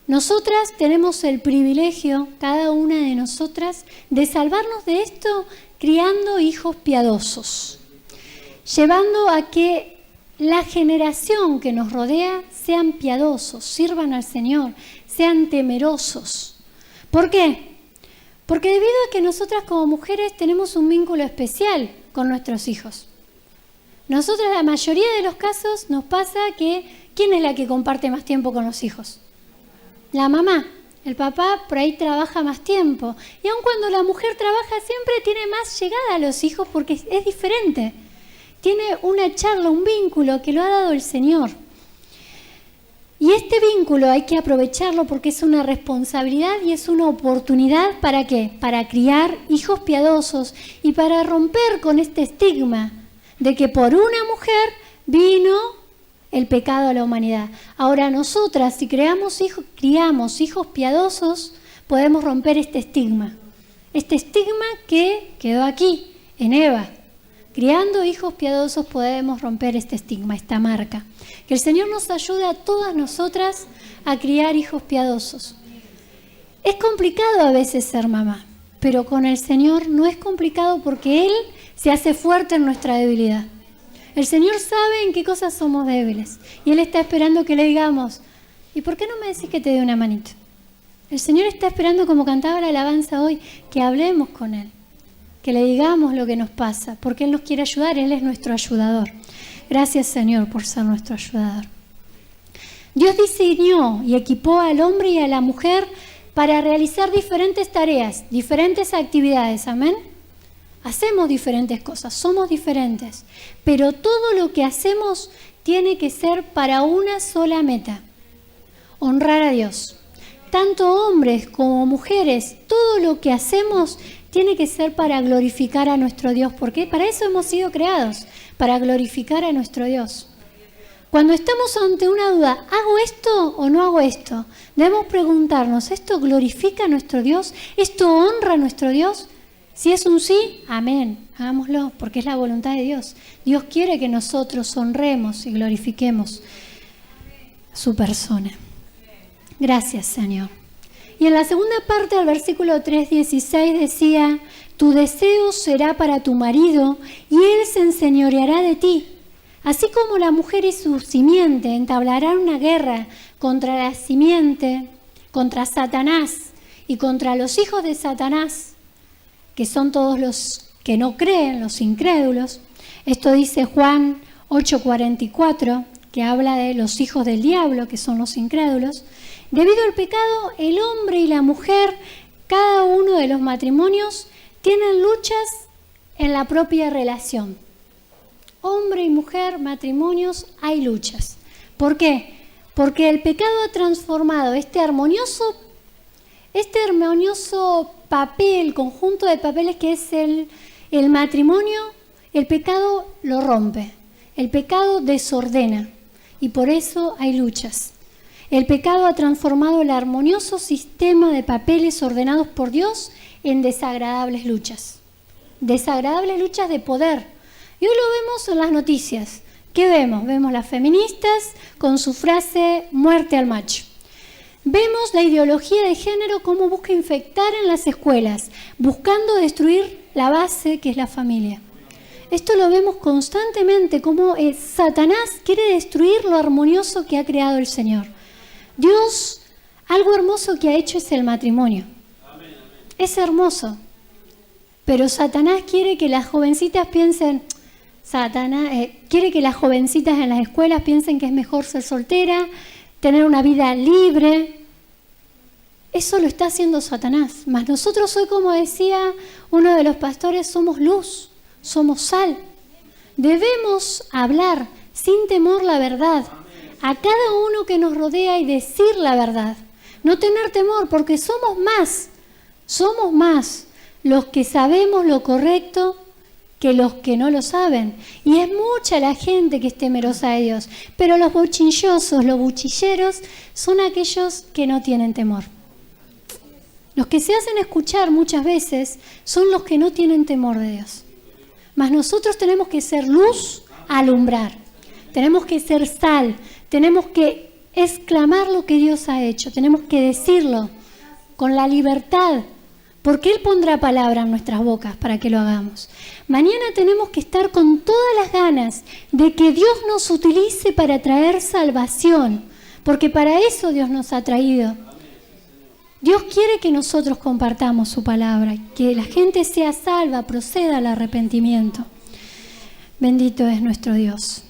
Nosotras tenemos el privilegio, cada una de nosotras, de salvarnos de esto criando hijos piadosos, llevando a que la generación que nos rodea sean piadosos, sirvan al Señor, sean temerosos. ¿Por qué? Porque debido a que nosotras como mujeres tenemos un vínculo especial con nuestros hijos. Nosotras, la mayoría de los casos, nos pasa que ¿quién es la que comparte más tiempo con los hijos? La mamá. El papá por ahí trabaja más tiempo. Y aun cuando la mujer trabaja, siempre tiene más llegada a los hijos porque es diferente. Tiene una charla, un vínculo que lo ha dado el Señor. Y este vínculo hay que aprovecharlo porque es una responsabilidad y es una oportunidad ¿para qué? Para criar hijos piadosos y para romper con este estigma de que por una mujer vino el pecado a la humanidad. Ahora nosotras, si criamos hijos piadosos, podemos romper este estigma. Este estigma que quedó aquí, en Eva. Criando hijos piadosos podemos romper este estigma, esta marca. Que el Señor nos ayude a todas nosotras a criar hijos piadosos. Es complicado a veces ser mamá, pero con el Señor no es complicado porque Él se hace fuerte en nuestra debilidad. El Señor sabe en qué cosas somos débiles y Él está esperando que le digamos, ¿y por qué no me decís que te dé una manito? El Señor está esperando, como cantaba la alabanza hoy, que hablemos con Él, que le digamos lo que nos pasa, porque Él nos quiere ayudar, Él es nuestro ayudador. Gracias, Señor, por ser nuestro ayudador. Dios diseñó y equipó al hombre y a la mujer para realizar diferentes tareas, diferentes actividades, ¿amén? Hacemos diferentes cosas, somos diferentes, pero todo lo que hacemos tiene que ser para una sola meta: honrar a Dios. Tanto hombres como mujeres, todo lo que hacemos tiene que ser para glorificar a nuestro Dios, porque para eso hemos sido creados, para glorificar a nuestro Dios. Cuando estamos ante una duda, ¿hago esto o no hago esto? Debemos preguntarnos, ¿esto glorifica a nuestro Dios? ¿Esto honra a nuestro Dios? Si es un sí, amén, hagámoslo, porque es la voluntad de Dios. Dios quiere que nosotros honremos y glorifiquemos su persona. Gracias, Señor. Y en la segunda parte del versículo 3:16 decía, tu deseo será para tu marido y él se enseñoreará de ti. Así como la mujer y su simiente entablarán una guerra contra la simiente, contra Satanás y contra los hijos de Satanás, que son todos los que no creen, los incrédulos. Esto dice Juan 8:44, que habla de los hijos del diablo, que son los incrédulos. Debido al pecado, el hombre y la mujer, cada uno de los matrimonios, tienen luchas en la propia relación. Hombre y mujer, matrimonios, hay luchas. ¿Por qué? Porque el pecado ha transformado este armonioso papel, conjunto de papeles que es el matrimonio, el pecado lo rompe. El pecado desordena y por eso hay luchas. El pecado ha transformado el armonioso sistema de papeles ordenados por Dios en desagradables luchas. Desagradables luchas de poder. Y hoy lo vemos en las noticias. ¿Qué vemos? Vemos las feministas con su frase muerte al macho. Vemos la ideología de género cómo busca infectar en las escuelas, buscando destruir la base que es la familia. Esto lo vemos constantemente, cómo Satanás quiere destruir lo armonioso que ha creado el Señor. Dios, algo hermoso que ha hecho es el matrimonio. Es hermoso. Pero Satanás quiere que las jovencitas piensen, quiere que las jovencitas en las escuelas piensen que es mejor ser soltera, tener una vida libre. Eso lo está haciendo Satanás. Mas nosotros hoy, como decía uno de los pastores, somos luz, somos sal. Debemos hablar sin temor la verdad a cada uno que nos rodea y decir la verdad. No tener temor, porque somos más los que sabemos lo correcto que los que no lo saben. Y es mucha la gente que es temerosa de Dios. Pero los bochinchosos, los buchilleros, son aquellos que no tienen temor. Los que se hacen escuchar muchas veces son los que no tienen temor de Dios. Mas nosotros tenemos que ser luz, alumbrar. Tenemos que ser sal. Tenemos que exclamar lo que Dios ha hecho. Tenemos que decirlo con la libertad. Porque Él pondrá palabra en nuestras bocas para que lo hagamos. Mañana tenemos que estar con todas las ganas de que Dios nos utilice para traer salvación. Porque para eso Dios nos ha traído. Dios quiere que nosotros compartamos su palabra. Que la gente sea salva, proceda al arrepentimiento. Bendito es nuestro Dios.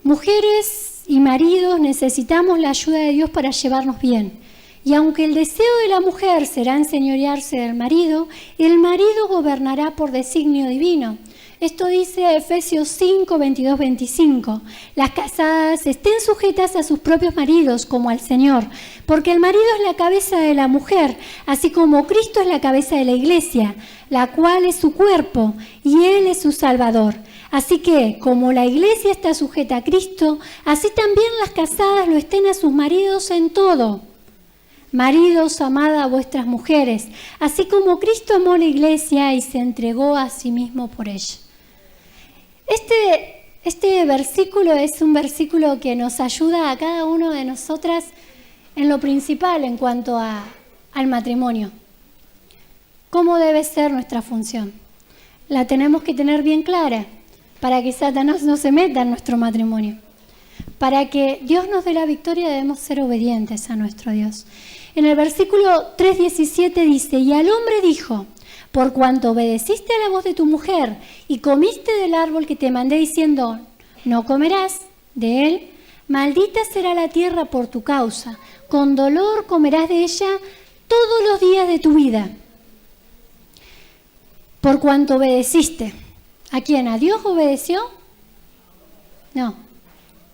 Mujeres y maridos necesitamos la ayuda de Dios para llevarnos bien. Y aunque el deseo de la mujer será enseñorearse del marido, el marido gobernará por designio divino. Esto dice Efesios 5, 22, 25. Las casadas estén sujetas a sus propios maridos como al Señor, porque el marido es la cabeza de la mujer, así como Cristo es la cabeza de la iglesia, la cual es su cuerpo y Él es su Salvador. Así que, como la iglesia está sujeta a Cristo, así también las casadas lo estén a sus maridos en todo. Maridos, amad a vuestras mujeres, así como Cristo amó la iglesia y se entregó a sí mismo por ella. Este versículo es un versículo que nos ayuda a cada uno de nosotras en lo principal en cuanto al matrimonio. ¿Cómo debe ser nuestra función? La tenemos que tener bien clara para que Satanás no se meta en nuestro matrimonio. Para que Dios nos dé la victoria debemos ser obedientes a nuestro Dios. En el versículo 3:17 dice, y al hombre dijo, por cuanto obedeciste a la voz de tu mujer y comiste del árbol que te mandé diciendo, no comerás de él, maldita será la tierra por tu causa, con dolor comerás de ella todos los días de tu vida. Por cuanto obedeciste. ¿A quién? ¿A Dios obedeció? No.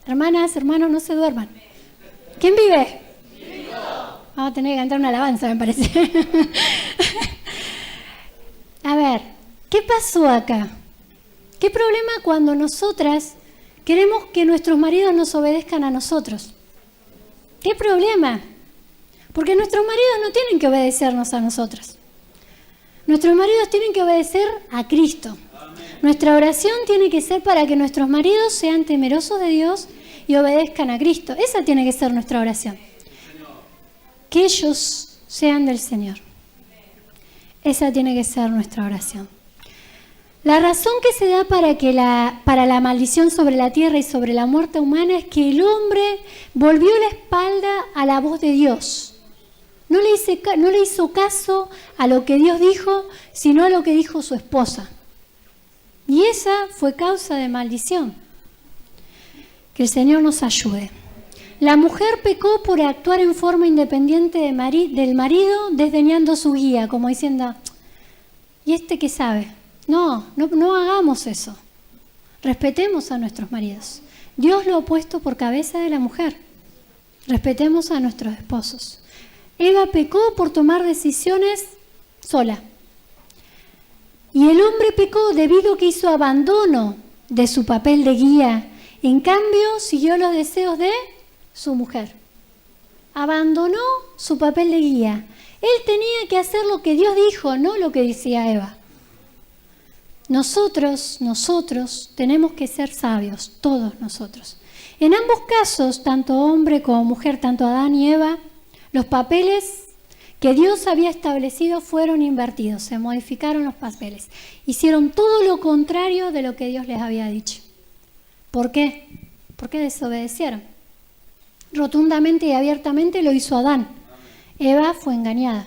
Hermanas, hermanos, no se duerman. ¿Quién vive? Vamos a tener que cantar una alabanza, me parece. A ver, ¿qué pasó acá? ¿Qué problema cuando nosotras queremos que nuestros maridos nos obedezcan a nosotros? ¿Qué problema? Porque nuestros maridos no tienen que obedecernos a nosotros. Nuestros maridos tienen que obedecer a Cristo. Nuestra oración tiene que ser para que nuestros maridos sean temerosos de Dios y obedezcan a Cristo. Esa tiene que ser nuestra oración. Que ellos sean del Señor. Esa tiene que ser nuestra oración. La razón que se da para la maldición sobre la tierra y sobre la muerte humana es que el hombre volvió la espalda a la voz de Dios. No le hizo caso a lo que Dios dijo, sino a lo que dijo su esposa. Y esa fue causa de maldición. Que el Señor nos ayude. La mujer pecó por actuar en forma independiente del marido, desdeñando su guía, como diciendo, ¿y este qué sabe? No hagamos eso. Respetemos a nuestros maridos. Dios lo ha puesto por cabeza de la mujer. Respetemos a nuestros esposos. Eva pecó por tomar decisiones sola. Y el hombre pecó debido a que hizo abandono de su papel de guía. En cambio, siguió los deseos de su mujer. Abandonó su papel de guía. Él tenía que hacer lo que Dios dijo, no lo que decía Eva. Nosotros tenemos que ser sabios, todos nosotros. En ambos casos, tanto hombre como mujer, tanto Adán y Eva, los papeles que Dios había establecido fueron invertidos, se modificaron los papeles. Hicieron todo lo contrario de lo que Dios les había dicho. ¿Por qué? Porque desobedecieron. Rotundamente y abiertamente lo hizo Adán. Eva fue engañada.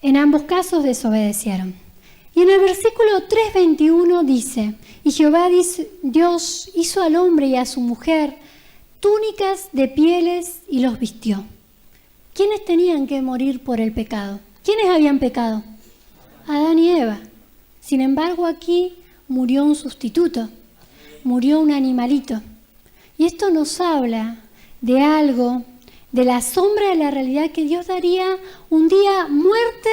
En ambos casos desobedecieron. Y en el versículo 3:21 dice, y Jehová Dios hizo al hombre y a su mujer túnicas de pieles y los vistió. ¿Quiénes tenían que morir por el pecado? ¿Quiénes habían pecado? Adán y Eva. Sin embargo, aquí murió un sustituto, murió un animalito. Y esto nos habla de algo, de la sombra de la realidad que Dios daría un día muerte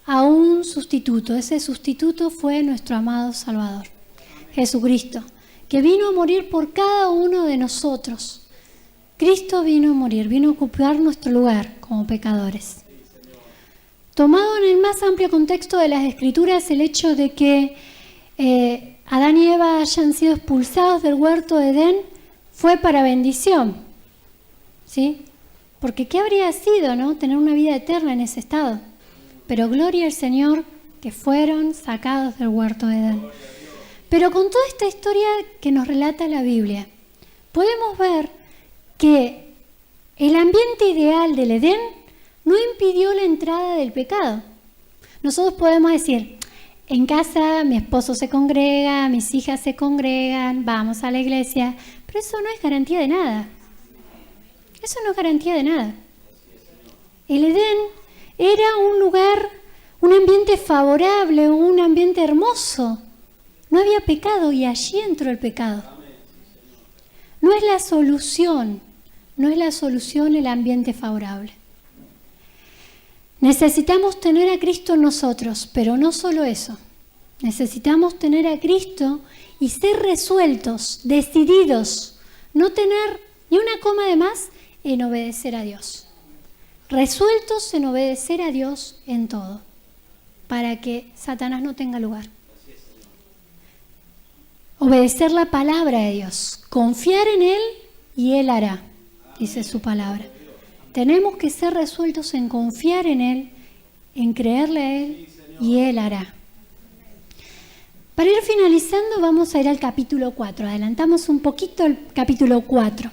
a un sustituto. Ese sustituto fue nuestro amado Salvador, Jesucristo, que vino a morir por cada uno de nosotros. Cristo vino a morir, vino a ocupar nuestro lugar como pecadores. Tomado en el más amplio contexto de las Escrituras, el hecho de que Adán y Eva hayan sido expulsados del huerto de Edén fue para bendición, ¿sí? Porque ¿qué habría sido, no? Tener una vida eterna en ese estado. Pero gloria al Señor que fueron sacados del huerto de Edén. Pero con toda esta historia que nos relata la Biblia, podemos ver que el ambiente ideal del Edén no impidió la entrada del pecado. Nosotros podemos decir, en casa mi esposo se congrega, mis hijas se congregan, vamos a la iglesia, pero eso no es garantía de nada. Eso no es garantía de nada. El Edén era un lugar, un ambiente favorable, un ambiente hermoso. No había pecado y allí entró el pecado. No es la solución el ambiente favorable. Necesitamos tener a Cristo en nosotros, pero no solo eso. Necesitamos tener a Cristo y ser resueltos, decididos, no tener ni una coma de más en obedecer a Dios. Resueltos en obedecer a Dios en todo, para que Satanás no tenga lugar. Obedecer la palabra de Dios, confiar en Él y Él hará, dice su palabra. Tenemos que ser resueltos en confiar en Él, en creerle a Él y Él hará. Para ir finalizando vamos a ir al capítulo 4. Adelantamos un poquito el capítulo 4.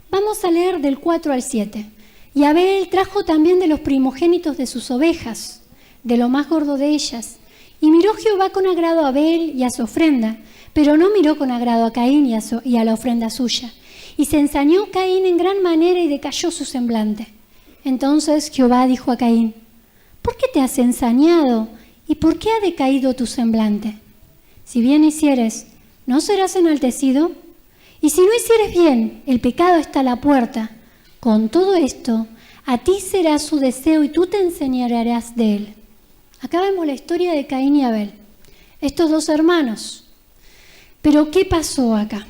Vamos a leer del 4 al 7. Y Abel trajo también de los primogénitos de sus ovejas, de lo más gordo de ellas. Y miró Jehová con agrado a Abel y a su ofrenda, pero no miró con agrado a Caín y a la ofrenda suya. Y se ensañó Caín en gran manera y decayó su semblante. Entonces Jehová dijo a Caín, ¿por qué te has ensañado? ¿Y por qué ha decaído tu semblante? Si bien hicieres, ¿no serás enaltecido? Y si no hicieres bien, el pecado está a la puerta. Con todo esto, a ti será su deseo y tú te enseñarás de él. Acá vemos la historia de Caín y Abel, estos dos hermanos. Pero ¿qué pasó acá?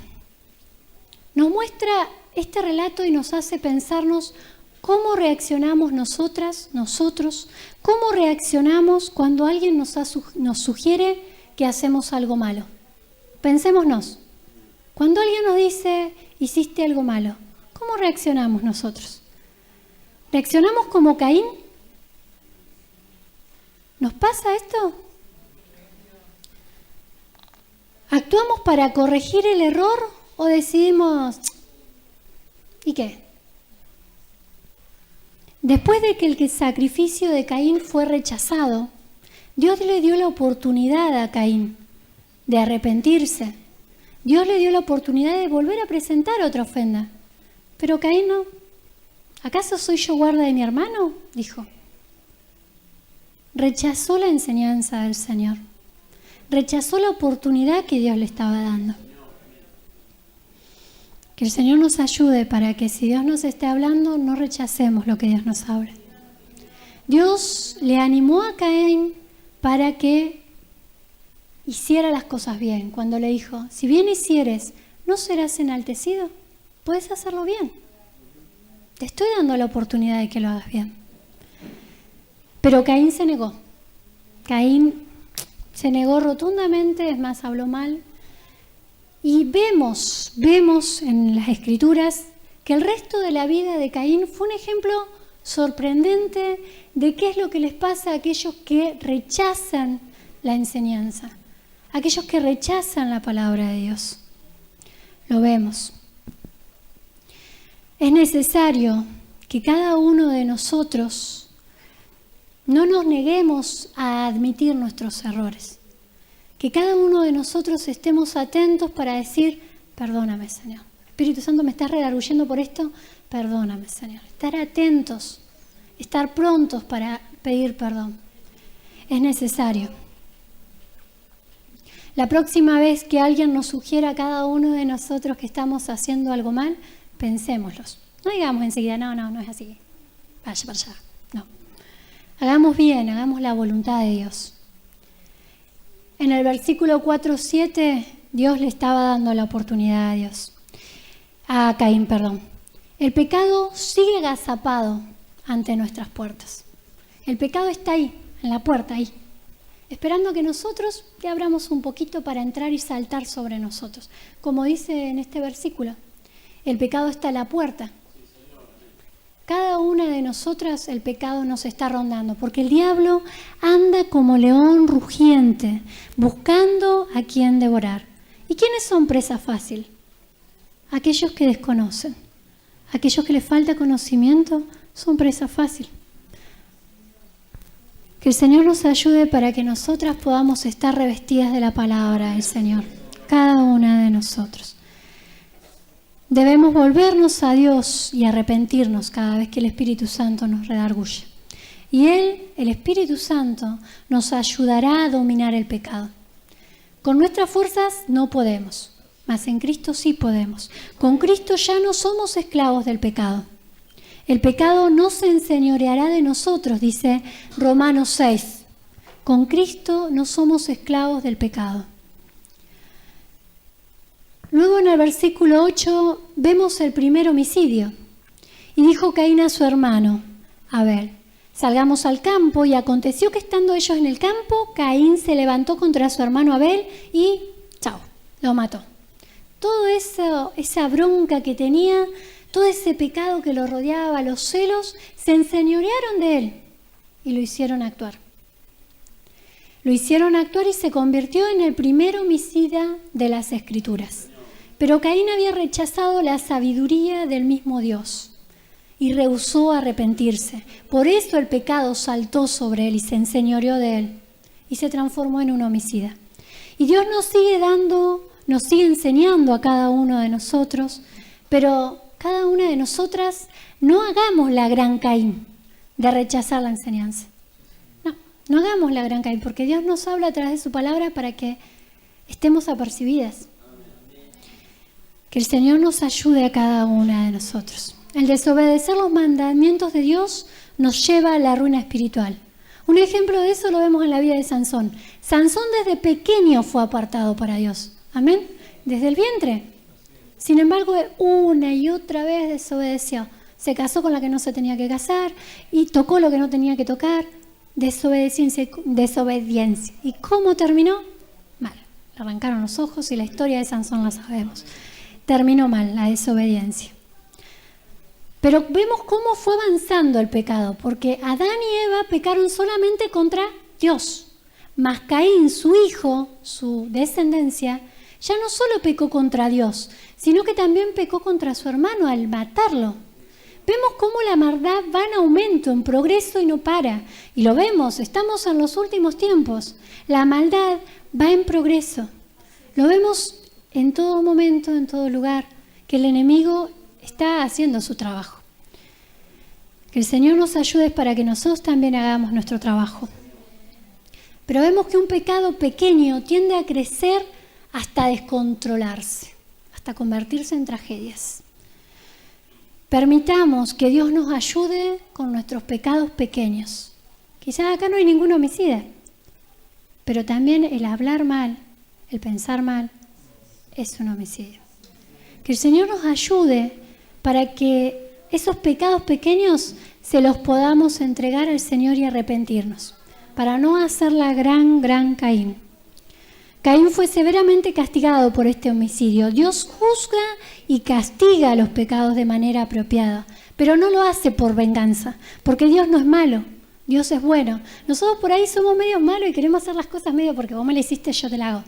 Nos muestra este relato y nos hace pensarnos cómo reaccionamos nosotros, cómo reaccionamos cuando alguien nos sugiere que hacemos algo malo. Pensémonos, cuando alguien nos dice, hiciste algo malo, ¿cómo reaccionamos nosotros? ¿Reaccionamos como Caín? ¿Nos pasa esto? ¿Actuamos para corregir el error o decidimos, ¿y qué? Después de que el sacrificio de Caín fue rechazado, Dios le dio la oportunidad a Caín de arrepentirse. Dios le dio la oportunidad de volver a presentar otra ofrenda. Pero Caín no. ¿Acaso soy yo guarda de mi hermano?, dijo. Rechazó la enseñanza del Señor. Rechazó la oportunidad que Dios le estaba dando. Que el Señor nos ayude para que si Dios nos esté hablando, no rechacemos lo que Dios nos habla. Dios le animó a Caín para que hiciera las cosas bien. Cuando le dijo, si bien hicieres, ¿no serás enaltecido? Puedes hacerlo bien. Te estoy dando la oportunidad de que lo hagas bien. Pero Caín se negó. Caín se negó rotundamente, es más, habló mal. Y vemos en las Escrituras que el resto de la vida de Caín fue un ejemplo sorprendente de qué es lo que les pasa a aquellos que rechazan la enseñanza, aquellos que rechazan la palabra de Dios. Lo vemos. Es necesario que cada uno de nosotros no nos neguemos a admitir nuestros errores. Que cada uno de nosotros estemos atentos para decir, perdóname, Señor. Espíritu Santo, ¿me estás redarguyendo por esto? Perdóname, Señor. Estar atentos, estar prontos para pedir perdón. Es necesario. La próxima vez que alguien nos sugiera a cada uno de nosotros que estamos haciendo algo mal, pensémoslos. No digamos enseguida, no es así. Vaya para allá. No. Hagamos bien, hagamos la voluntad de Dios. En el versículo 4:7, Dios le estaba dando la oportunidad a Caín. El pecado sigue agazapado ante nuestras puertas. El pecado está ahí, en la puerta, ahí, esperando que nosotros le abramos un poquito para entrar y saltar sobre nosotros. Como dice en este versículo, el pecado está a la puerta. Cada una de nosotras el pecado nos está rondando, porque el diablo anda como león rugiente, buscando a quien devorar. ¿Y quiénes son presa fácil? Aquellos que desconocen. Aquellos que les falta conocimiento son presa fácil. Que el Señor nos ayude para que nosotras podamos estar revestidas de la palabra del Señor, cada una de nosotros. Debemos volvernos a Dios y arrepentirnos cada vez que el Espíritu Santo nos redarguye. Y Él, el Espíritu Santo, nos ayudará a dominar el pecado. Con nuestras fuerzas no podemos, mas en Cristo sí podemos. Con Cristo ya no somos esclavos del pecado. El pecado no se enseñoreará de nosotros, dice Romanos 6. Con Cristo no somos esclavos del pecado. Luego en el versículo 8 vemos el primer homicidio. Y dijo Caín a su hermano, Abel, salgamos al campo. Y aconteció que estando ellos en el campo, Caín se levantó contra su hermano Abel y chao, lo mató. Toda esa bronca que tenía, todo ese pecado que lo rodeaba, los celos, se enseñorearon de él y lo hicieron actuar. Lo hicieron actuar y se convirtió en el primer homicida de las Escrituras. Pero Caín había rechazado la sabiduría del mismo Dios y rehusó arrepentirse. Por eso el pecado saltó sobre él y se enseñoreó de él y se transformó en un homicida. Y Dios nos sigue enseñando a cada uno de nosotros, pero cada una de nosotras no hagamos la gran Caín de rechazar la enseñanza. No hagamos la gran Caín, porque Dios nos habla a través de su palabra para que estemos apercibidas. Que el Señor nos ayude a cada una de nosotros. El desobedecer los mandamientos de Dios nos lleva a la ruina espiritual. Un ejemplo de eso lo vemos en la vida de Sansón. Sansón desde pequeño fue apartado para Dios. Amén. Desde el vientre. Sin embargo, una y otra vez desobedeció. Se casó con la que no se tenía que casar y tocó lo que no tenía que tocar. Desobediencia. ¿Y cómo terminó? Mal. Le arrancaron los ojos y la historia de Sansón la sabemos. Terminó mal, la desobediencia. Pero vemos cómo fue avanzando el pecado, porque Adán y Eva pecaron solamente contra Dios. Mas Caín, su hijo, su descendencia, ya no solo pecó contra Dios, sino que también pecó contra su hermano al matarlo. Vemos cómo la maldad va en aumento, en progreso y no para. Y lo vemos, estamos en los últimos tiempos. La maldad va en progreso. Lo vemos en todo momento, en todo lugar, que el enemigo está haciendo su trabajo. Que el Señor nos ayude para que nosotros también hagamos nuestro trabajo. Pero vemos que un pecado pequeño tiende a crecer hasta descontrolarse, hasta convertirse en tragedias. Permitamos que Dios nos ayude con nuestros pecados pequeños. Quizás acá no hay ningún homicida, pero también el hablar mal, el pensar mal, es un homicidio. Que el Señor nos ayude para que esos pecados pequeños se los podamos entregar al Señor y arrepentirnos, para no hacer la gran Caín. Caín fue severamente castigado por este homicidio. Dios juzga y castiga los pecados de manera apropiada, pero no lo hace por venganza, porque Dios no es malo, Dios es bueno. Nosotros por ahí somos medio malos y queremos hacer las cosas medio porque vos me la hiciste, yo te la hago.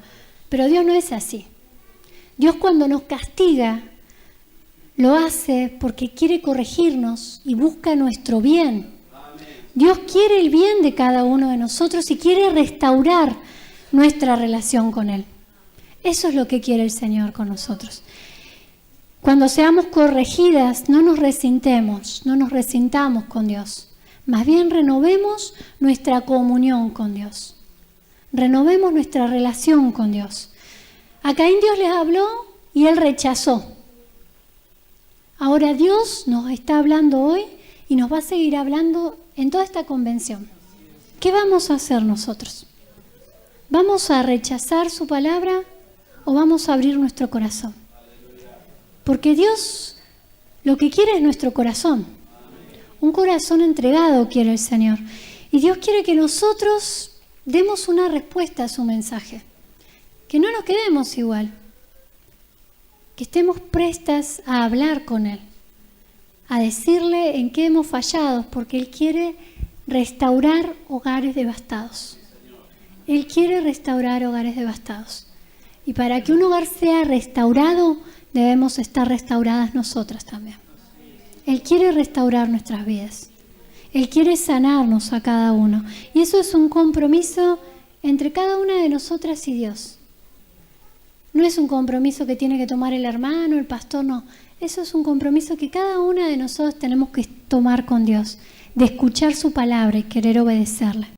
Pero Dios no es así. Dios cuando nos castiga, lo hace porque quiere corregirnos y busca nuestro bien. Dios quiere el bien de cada uno de nosotros y quiere restaurar nuestra relación con Él. Eso es lo que quiere el Señor con nosotros. Cuando seamos corregidas, no nos resintamos, no nos resintamos con Dios. Más bien renovemos nuestra comunión con Dios. Renovemos nuestra relación con Dios. A Caín Dios les habló y él rechazó. Ahora Dios nos está hablando hoy y nos va a seguir hablando en toda esta convención. ¿Qué vamos a hacer nosotros? ¿Vamos a rechazar su palabra o vamos a abrir nuestro corazón? Porque Dios lo que quiere es nuestro corazón. Un corazón entregado quiere el Señor. Y Dios quiere que nosotros demos una respuesta a su mensaje. Que no nos quedemos igual. Que estemos prestas a hablar con Él. A decirle en qué hemos fallado, porque Él quiere restaurar hogares devastados. Él quiere restaurar hogares devastados. Y para que un hogar sea restaurado, debemos estar restauradas nosotras también. Él quiere restaurar nuestras vidas. Él quiere sanarnos a cada uno. Y eso es un compromiso entre cada una de nosotras y Dios. No es un compromiso que tiene que tomar el hermano, el pastor, no. Eso es un compromiso que cada una de nosotros tenemos que tomar con Dios, de escuchar su palabra y querer obedecerla.